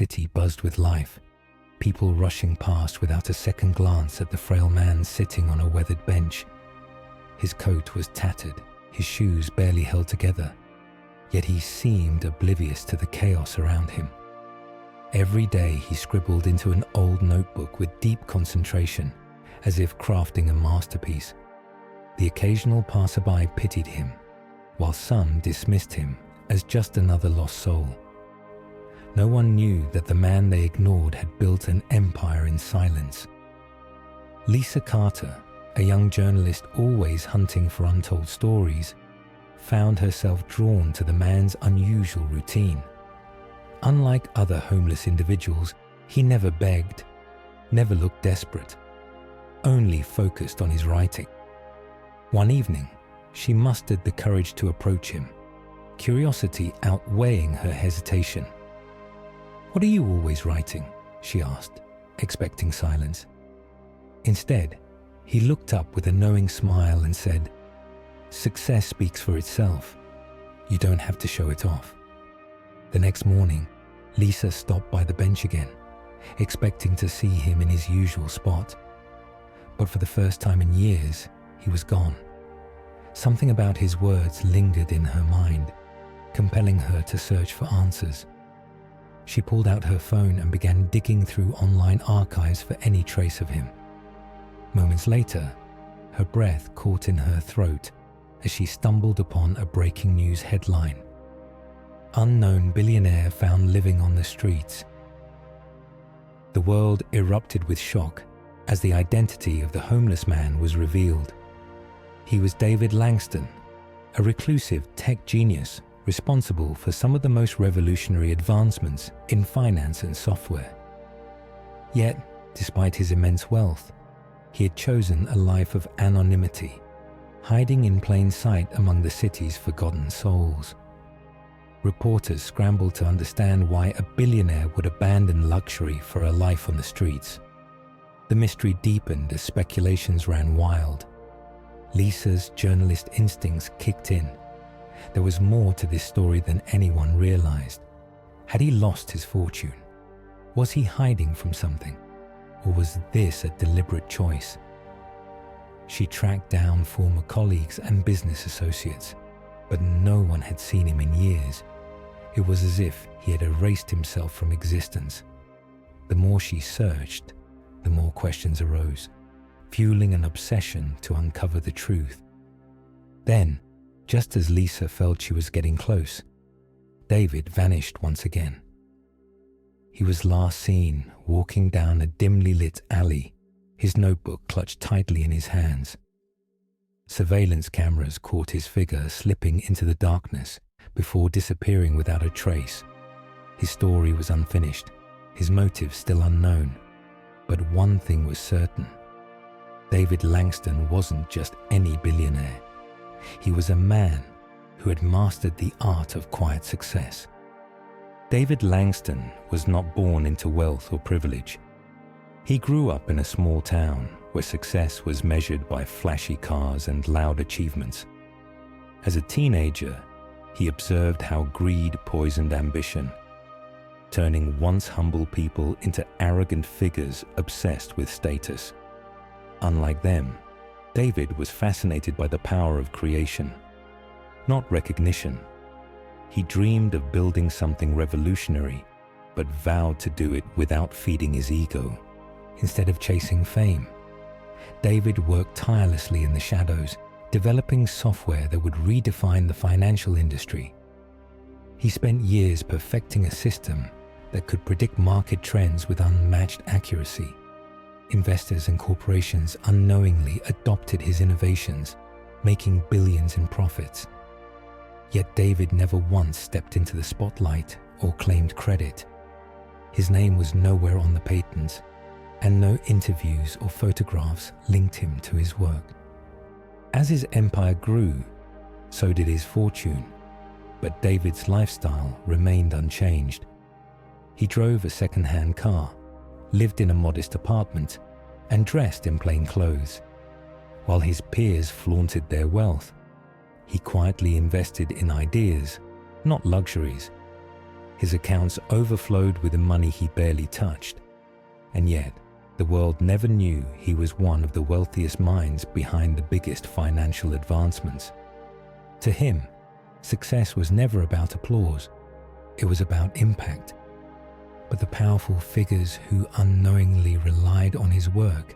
city buzzed with life, people rushing past without a second glance at the frail man sitting on a weathered bench. His coat was tattered, his shoes barely held together, yet he seemed oblivious to the chaos around him. Every day he scribbled into an old notebook with deep concentration, as if crafting a masterpiece. The occasional passerby pitied him, while some dismissed him as just another lost soul. No one knew that the man they ignored had built an empire in silence. Lisa Carter, a young journalist always hunting for untold stories, found herself drawn to the man's unusual routine. Unlike other homeless individuals, he never begged, never looked desperate, only focused on his writing. One evening, she mustered the courage to approach him, curiosity outweighing her hesitation. "What are you always writing?" she asked, expecting silence. Instead, he looked up with a knowing smile and said, "Success speaks for itself. You don't have to show it off." The next morning, Lisa stopped by the bench again, expecting to see him in his usual spot. But for the first time in years, he was gone. Something about his words lingered in her mind, compelling her to search for answers. She pulled out her phone and began digging through online archives for any trace of him. Moments later, her breath caught in her throat as she stumbled upon a breaking news headline. "Unknown billionaire found living on the streets." The world erupted with shock as the identity of the homeless man was revealed. He was David Langston, a reclusive tech genius responsible for some of the most revolutionary advancements in finance and software. Yet, despite his immense wealth, he had chosen a life of anonymity, hiding in plain sight among the city's forgotten souls. Reporters scrambled to understand why a billionaire would abandon luxury for a life on the streets. The mystery deepened as speculations ran wild. Lisa's journalist instincts kicked in. There was more to this story than anyone realized. Had he lost his fortune? Was he hiding from something? Or was this a deliberate choice? She tracked down former colleagues and business associates, but no one had seen him in years. It was as if he had erased himself from existence. The more she searched, the more questions arose, fueling an obsession to uncover the truth. Then, just as Lisa felt she was getting close, David vanished once again. He was last seen walking down a dimly lit alley, his notebook clutched tightly in his hands. Surveillance cameras caught his figure slipping into the darkness before disappearing without a trace. His story was unfinished, his motive still unknown. But one thing was certain. David Langston wasn't just any billionaire. He was a man who had mastered the art of quiet success. David Langston was not born into wealth or privilege. He grew up in a small town where success was measured by flashy cars and loud achievements. As a teenager, he observed how greed poisoned ambition, turning once humble people into arrogant figures obsessed with status. Unlike them, David was fascinated by the power of creation, not recognition. He dreamed of building something revolutionary, but vowed to do it without feeding his ego. Instead of chasing fame, David worked tirelessly in the shadows, developing software that would redefine the financial industry. He spent years perfecting a system that could predict market trends with unmatched accuracy. Investors and corporations unknowingly adopted his innovations, making billions in profits. Yet David never once stepped into the spotlight or claimed credit. His name was nowhere on the patents, and no interviews or photographs linked him to his work. As his empire grew, so did his fortune, but David's lifestyle remained unchanged. He drove a second-hand car, lived in a modest apartment, and dressed in plain clothes. While his peers flaunted their wealth, he quietly invested in ideas, not luxuries. His accounts overflowed with the money he barely touched. And yet, the world never knew he was one of the wealthiest minds behind the biggest financial advancements. To him, success was never about applause. It was about impact. But the powerful figures who unknowingly relied on his work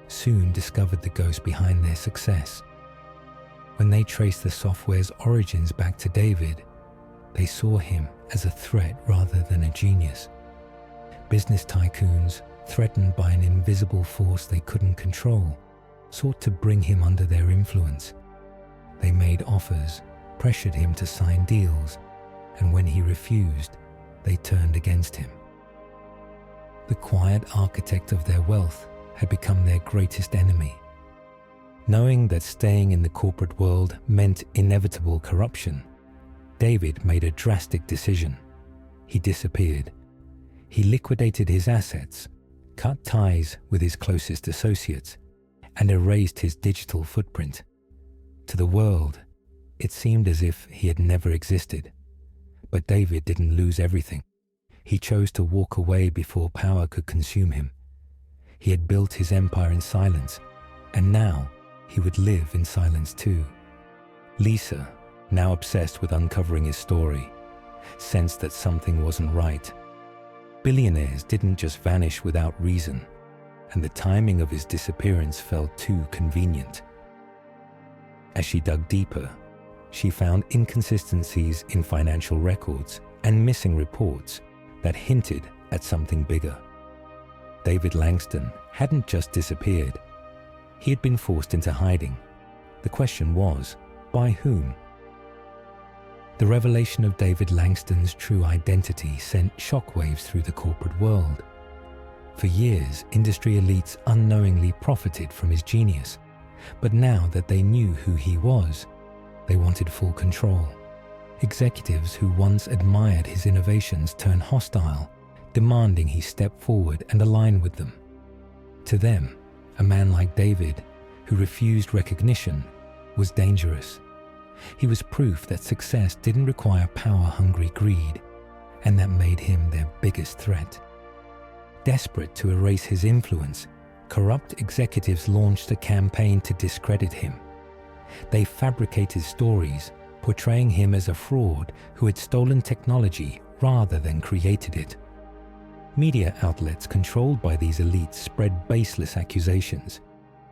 soon discovered the ghost behind their success. When they traced the software's origins back to David, they saw him as a threat rather than a genius. Business tycoons, threatened by an invisible force they couldn't control, sought to bring him under their influence. They made offers, pressured him to sign deals, and when he refused, they turned against him. The quiet architect of their wealth had become their greatest enemy. Knowing that staying in the corporate world meant inevitable corruption, David made a drastic decision. He disappeared. He liquidated his assets, cut ties with his closest associates, and erased his digital footprint. To the world, it seemed as if he had never existed. But David didn't lose everything. He chose to walk away before power could consume him. He had built his empire in silence, and now he would live in silence too. Lisa, now obsessed with uncovering his story, sensed that something wasn't right. Billionaires didn't just vanish without reason, and the timing of his disappearance felt too convenient. As she dug deeper, she found inconsistencies in financial records and missing reports that hinted at something bigger. David Langston hadn't just disappeared. He had been forced into hiding. The question was, by whom? The revelation of David Langston's true identity sent shockwaves through the corporate world. For years, industry elites unknowingly profited from his genius, but now that they knew who he was, they wanted full control. Executives who once admired his innovations turned hostile, demanding he step forward and align with them. To them, a man like David, who refused recognition, was dangerous. He was proof that success didn't require power-hungry greed, and that made him their biggest threat. Desperate to erase his influence, corrupt executives launched a campaign to discredit him. They fabricated stories, portraying him as a fraud who had stolen technology rather than created it. Media outlets controlled by these elites spread baseless accusations,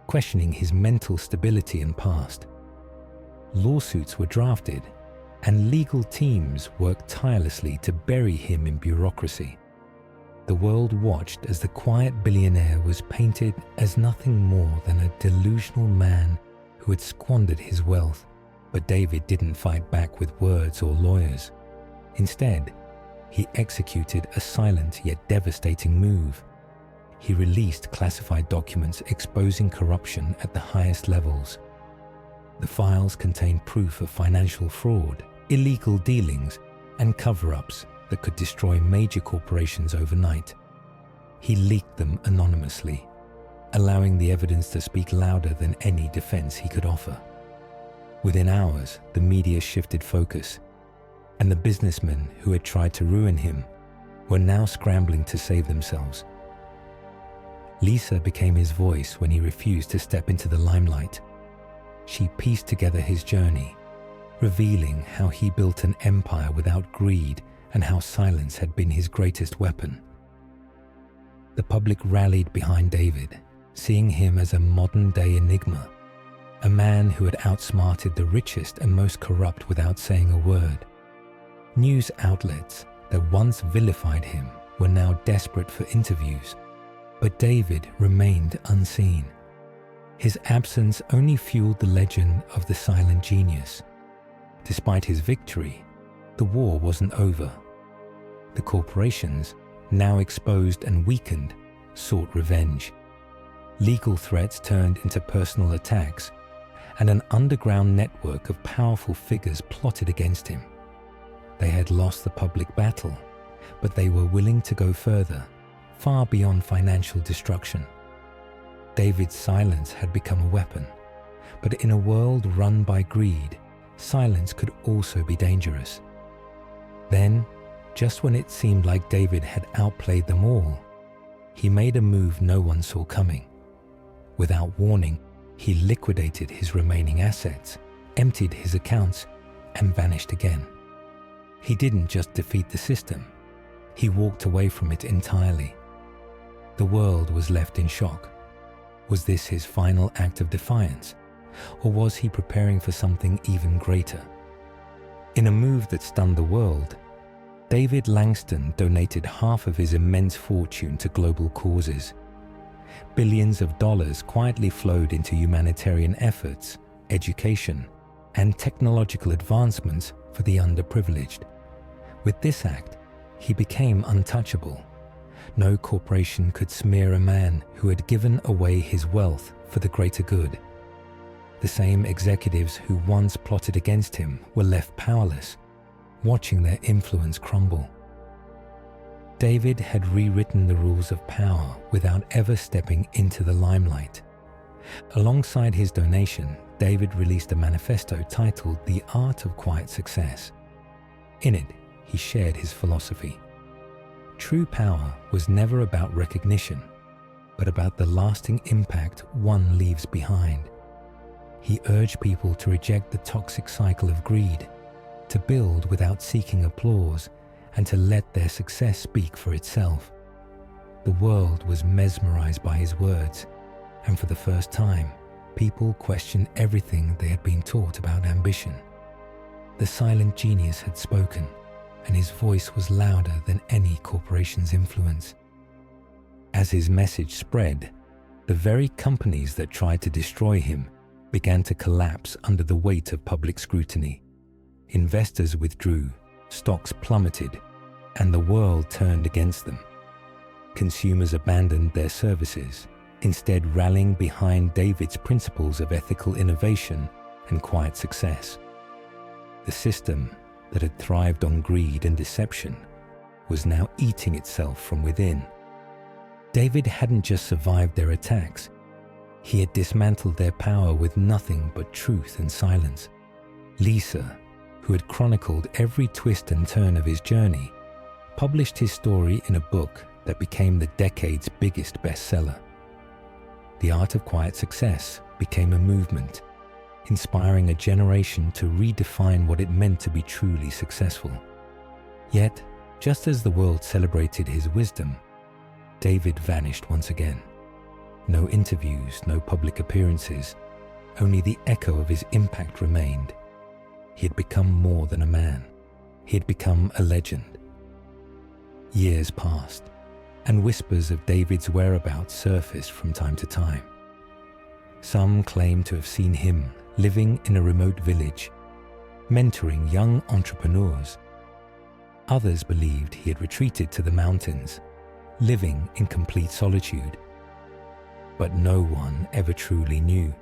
questioning his mental stability and past. Lawsuits were drafted, and legal teams worked tirelessly to bury him in bureaucracy. The world watched as the quiet billionaire was painted as nothing more than a delusional man who had squandered his wealth. But David didn't fight back with words or lawyers. Instead, he executed a silent yet devastating move. He released classified documents exposing corruption at the highest levels. The files contained proof of financial fraud, illegal dealings, and cover-ups that could destroy major corporations overnight. He leaked them anonymously, allowing the evidence to speak louder than any defense he could offer. Within hours, the media shifted focus, and the businessmen who had tried to ruin him were now scrambling to save themselves. Lisa became his voice when he refused to step into the limelight. She pieced together his journey, revealing how he built an empire without greed and how silence had been his greatest weapon. The public rallied behind David, seeing him as a modern-day enigma, a man who had outsmarted the richest and most corrupt without saying a word. News outlets that once vilified him were now desperate for interviews, but David remained unseen. His absence only fueled the legend of the silent genius. Despite his victory, the war wasn't over. The corporations, now exposed and weakened, sought revenge. Legal threats turned into personal attacks, and an underground network of powerful figures plotted against him. They had lost the public battle, but they were willing to go further, far beyond financial destruction. David's silence had become a weapon, but in a world run by greed, silence could also be dangerous. Then, just when it seemed like David had outplayed them all, he made a move no one saw coming. Without warning, he liquidated his remaining assets, emptied his accounts, and vanished again. He didn't just defeat the system, he walked away from it entirely. The world was left in shock. Was this his final act of defiance, or was he preparing for something even greater? In a move that stunned the world, David Langston donated half of his immense fortune to global causes. Billions of dollars quietly flowed into humanitarian efforts, education, and technological advancements for the underprivileged. With this act, he became untouchable. No corporation could smear a man who had given away his wealth for the greater good. The same executives who once plotted against him were left powerless, watching their influence crumble. David had rewritten the rules of power without ever stepping into the limelight. Alongside his donation, David released a manifesto titled The Art of Quiet Success. In it, he shared his philosophy. True power was never about recognition, but about the lasting impact one leaves behind. He urged people to reject the toxic cycle of greed, to build without seeking applause, and to let their success speak for itself. The world was mesmerized by his words, and for the first time, people questioned everything they had been taught about ambition. The silent genius had spoken, and his voice was louder than any corporation's influence. As his message spread, the very companies that tried to destroy him began to collapse under the weight of public scrutiny. Investors withdrew, stocks plummeted, and the world turned against them. Consumers abandoned their services, instead rallying behind David's principles of ethical innovation and quiet success. The system that had thrived on greed and deception was now eating itself from within. David hadn't just survived their attacks, he had dismantled their power with nothing but truth and silence. Lisa, who had chronicled every twist and turn of his journey, published his story in a book that became the decade's biggest bestseller. The Art of Quiet Success became a movement, inspiring a generation to redefine what it meant to be truly successful. Yet, just as the world celebrated his wisdom, David vanished once again. No interviews, no public appearances, only the echo of his impact remained. He had become more than a man. He had become a legend. Years passed, and whispers of David's whereabouts surfaced from time to time. Some claimed to have seen him living in a remote village, mentoring young entrepreneurs. Others believed he had retreated to the mountains, living in complete solitude. But no one ever truly knew.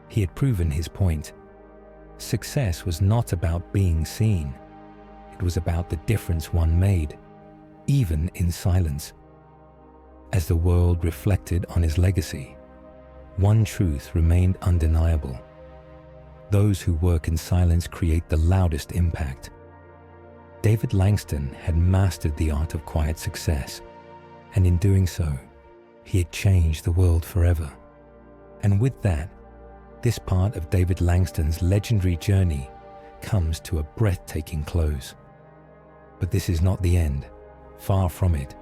He had proven his point. Success was not about being seen. It was about the difference one made, even in silence. As the world reflected on his legacy, one truth remained undeniable. Those who work in silence create the loudest impact. David Langston had mastered the art of quiet success, and in doing so, he had changed the world forever. And with that, this part of David Langston's legendary journey comes to a breathtaking close. But this is not the end. Far from it.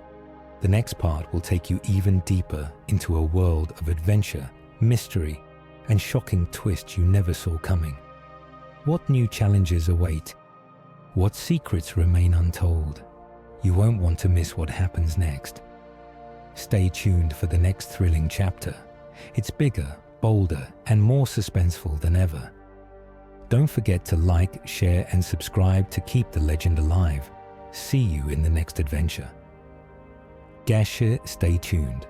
The next part will take you even deeper into a world of adventure, mystery, and shocking twists you never saw coming. What new challenges await? What secrets remain untold? You won't want to miss what happens next. Stay tuned for the next thrilling chapter. It's bigger, bolder, and more suspenseful than ever. Don't forget to like, share, and subscribe to keep the legend alive. See you in the next adventure. Stay tuned.